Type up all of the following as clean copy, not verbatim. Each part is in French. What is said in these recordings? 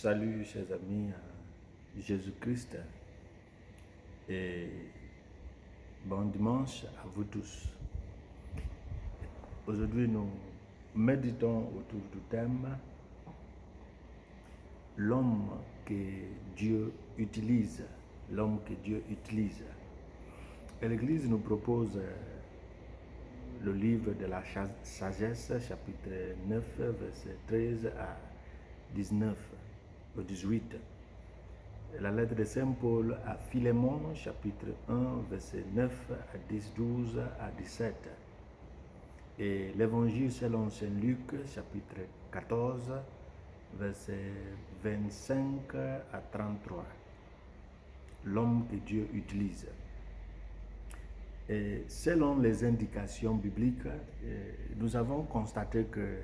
Salut chers amis, Jésus-Christ et bon dimanche à vous tous. Aujourd'hui nous méditons autour du thème l'homme que Dieu utilise, l'homme que Dieu utilise. Et l'Église nous propose le livre de la sagesse, chapitre 9, verset 13 à 19 au 18. La lettre de Saint Paul à Philémon, chapitre 1, verset 9 à 10, 12 à 17. Et l'Évangile selon Saint Luc, chapitre 14, verset 25 à 33. L'homme que Dieu utilise. Et selon les indications bibliques, nous avons constaté que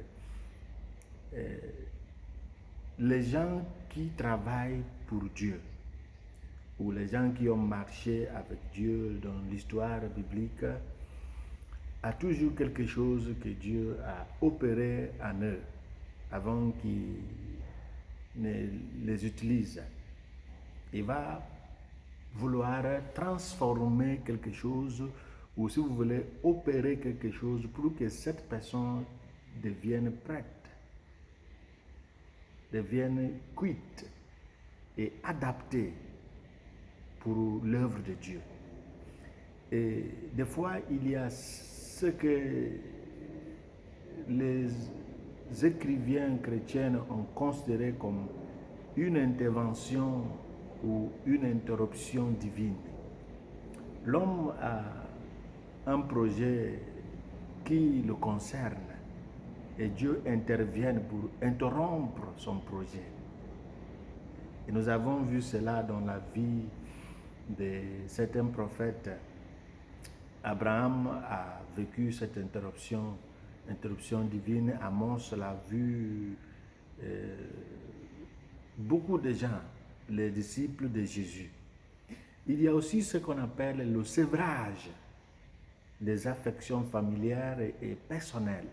les gens qui travaillent pour Dieu, ou les gens qui ont marché avec Dieu dans l'histoire biblique, a toujours quelque chose que Dieu a opéré en eux avant qu'ils ne les utilisent. Il va vouloir transformer quelque chose, ou si vous voulez opérer quelque chose pour que cette personne devienne prête, devienne cuite et adaptée pour l'œuvre de Dieu. Et des fois, il y a ce que les écrivains chrétiens ont considéré comme une intervention ou une interruption divine. L'homme a un projet qui le concerne et Dieu intervient pour interrompre son projet. Et nous avons vu cela dans la vie de certains prophètes. Abraham a vécu cette interruption divine. Amos l'a vu. Beaucoup de gens, les disciples de Jésus. Il y a aussi ce qu'on appelle le sévrage des affections familières et personnelles.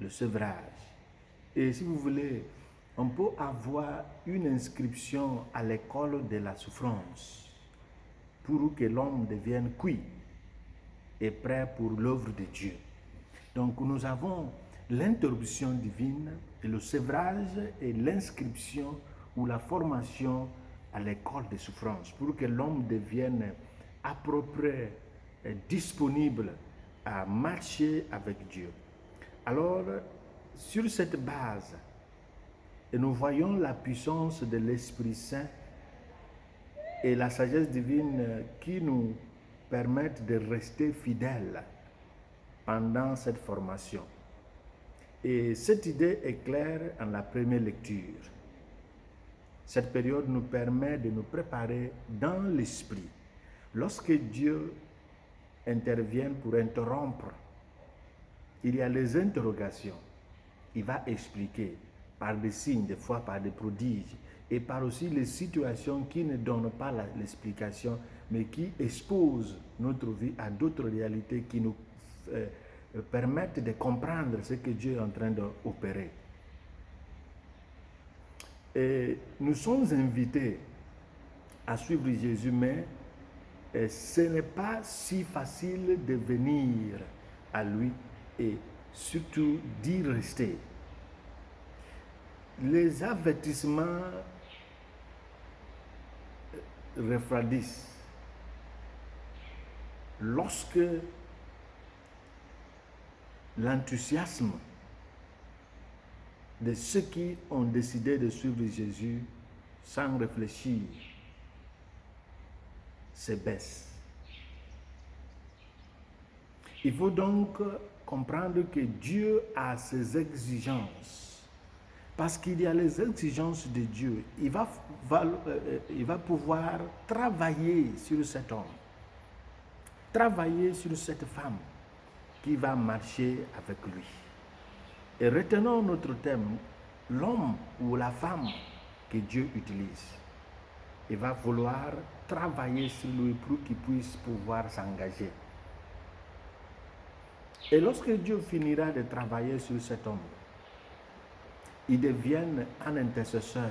Le sévrage. Et si vous voulez, on peut avoir une inscription à l'école de la souffrance pour que l'homme devienne cuit et prêt pour l'œuvre de Dieu. Donc nous avons l'interruption divine et le sévrage et l'inscription ou la formation à l'école de souffrance pour que l'homme devienne approprié et disponible à marcher avec Dieu. Alors, sur cette base, et nous voyons la puissance de l'Esprit Saint et la sagesse divine qui nous permettent de rester fidèles pendant cette formation. Et cette idée est claire en la première lecture. Cette période nous permet de nous préparer dans l'esprit. Lorsque Dieu intervient pour interrompre, il y a les interrogations. Il va expliquer par des signes, des fois par des prodiges, et par aussi les situations qui ne donnent pas l'explication, mais qui exposent notre vie à d'autres réalités qui nous permettent de comprendre ce que Dieu est en train d'opérer. Et nous sommes invités à suivre Jésus, mais ce n'est pas si facile de venir à lui et surtout d'y rester. Les avertissements refroidissent lorsque l'enthousiasme de ceux qui ont décidé de suivre Jésus sans réfléchir se baisse. Il faut donc comprendre que Dieu a ses exigences. Parce qu'il y a les exigences de Dieu. Il va pouvoir travailler sur cet homme, travailler sur cette femme qui va marcher avec lui. Et retenons notre thème, l'homme ou la femme que Dieu utilise. Il va vouloir travailler sur lui pour qu'il puisse pouvoir s'engager. Et lorsque Dieu finira de travailler sur cet homme, ils deviennent un intercesseur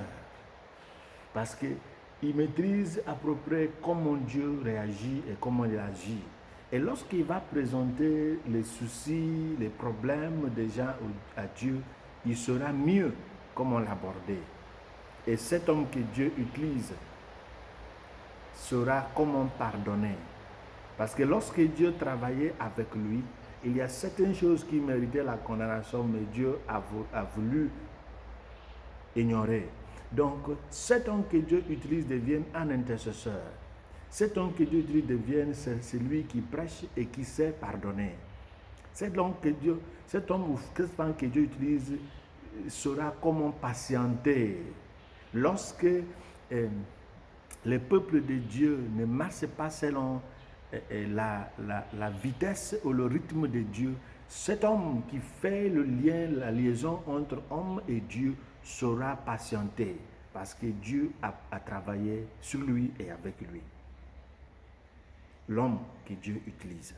parce qu'ils maîtrisent à peu près comment Dieu réagit et comment il agit. Et lorsqu'il va présenter les soucis, les problèmes des gens à Dieu, il saura mieux comment l'aborder. Et cet homme que Dieu utilise saura comment pardonner. Parce que lorsque Dieu travaillait avec lui, il y a certaines choses qui méritaient la condamnation, mais Dieu a voulu ignorer. Donc, cet homme que Dieu utilise devient un intercesseur. Cet homme que Dieu utilise devient celui qui prêche et qui sait pardonner. Cet homme ou cette femme que Dieu utilise saura comment patienter. Lorsque le peuple de Dieu ne marche pas selon la vitesse ou le rythme de Dieu, cet homme qui fait le lien, la liaison entre homme et Dieu saura patienter parce que Dieu a travaillé sur lui et avec lui. L'homme que Dieu utilise.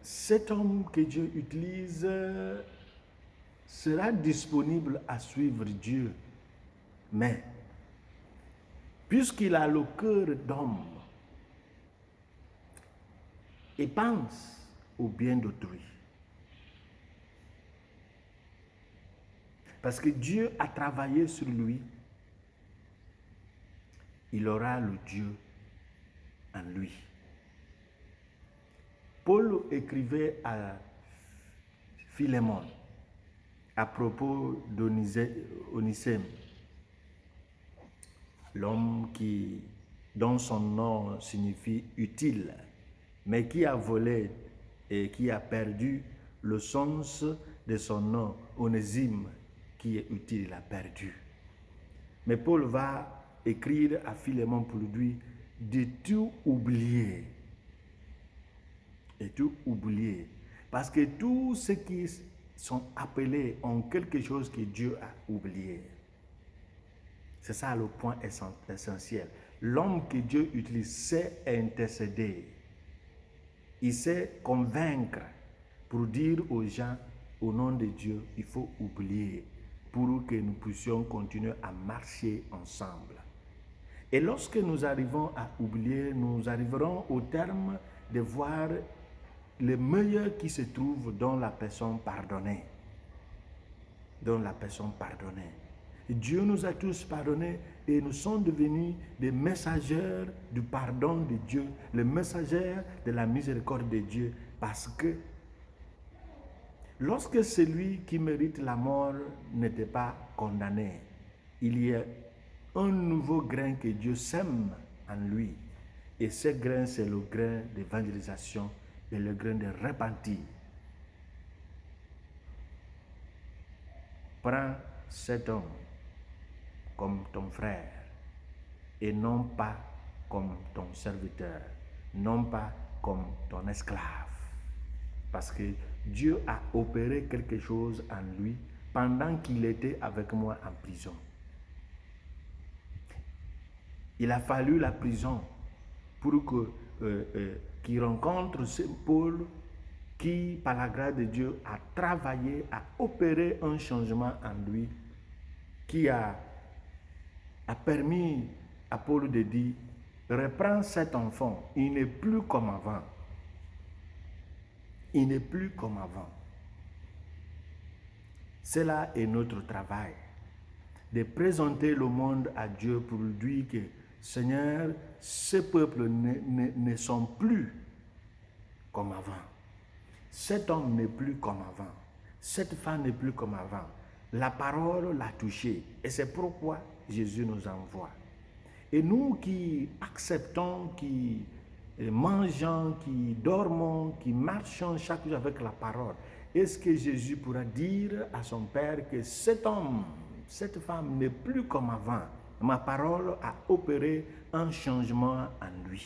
Cet homme que Dieu utilise sera disponible à suivre Dieu, mais puisqu'il a le cœur d'homme et pense au bien d'autrui. Parce que Dieu a travaillé sur lui, il aura le Dieu en lui. Paul écrivait à Philémon à propos d'Onysème, l'homme dont son nom signifie utile, mais qui a volé et qui a perdu le sens de son nom, Onésime, qui est utile, il a perdu. Mais Paul va écrire à Philémon pour lui de tout oublier. Et tout oublier. Parce que tous ceux qui sont appelés ont quelque chose que Dieu a oublié. C'est ça le point essentiel. L'homme que Dieu utilise sait intercéder. Il sait convaincre pour dire aux gens, au nom de Dieu, il faut oublier pour que nous puissions continuer à marcher ensemble. Et lorsque nous arrivons à oublier, nous arriverons au terme de voir le meilleur qui se trouve dans la personne pardonnée. Dans la personne pardonnée. Dieu nous a tous pardonnés et nous sommes devenus des messagers du pardon de Dieu, les messagers de la miséricorde de Dieu, parce que lorsque celui qui mérite la mort n'était pas condamné, il y a un nouveau grain que Dieu sème en lui. Et ce grain, c'est le grain d'évangélisation et le grain de repentir. Prends cet homme comme ton frère et non pas comme ton serviteur, non pas comme ton esclave. Parce que Dieu a opéré quelque chose en lui pendant qu'il était avec moi en prison. Il a fallu la prison pour qu'il rencontre ce Paul qui, par la grâce de Dieu, a travaillé, a opéré un changement en lui qui a permis à Paul de dire, reprends cet enfant, il n'est plus comme avant. Il n'est plus comme avant. Cela est notre travail, de présenter le monde à Dieu pour lui dire que, Seigneur, ces peuples ne sont plus comme avant. Cet homme n'est plus comme avant. Cette femme n'est plus comme avant. La parole l'a touché. Et c'est pourquoi Jésus nous envoie. Et nous qui acceptons, qui mangeons, qui dormons, qui marchons chaque jour avec la parole, est-ce que Jésus pourra dire à son Père que cet homme, cette femme n'est plus comme avant? Ma parole a opéré un changement en lui.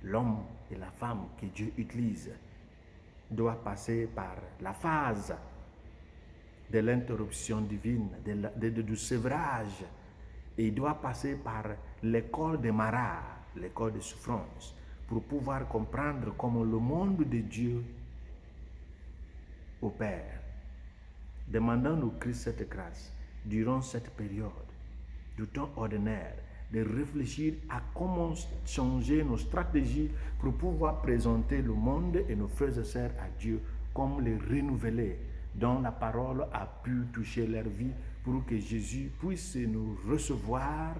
L'homme et la femme que Dieu utilise doit passer par la phase de l'interruption divine, du sevrage. Et il doit passer par l'école des marats, l'école de souffrance, pour pouvoir comprendre comment le monde de Dieu opère. Demandons au Christ cette grâce durant cette période du temps ordinaire, de réfléchir à comment changer nos stratégies pour pouvoir présenter le monde et nos frères et sœurs à Dieu comme les renouvelés, dont la parole a pu toucher leur vie pour que Jésus puisse nous recevoir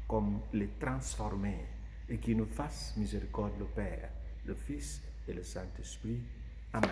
comme les transformés et qu'il nous fasse miséricorde le Père, le Fils et le Saint-Esprit. Amen.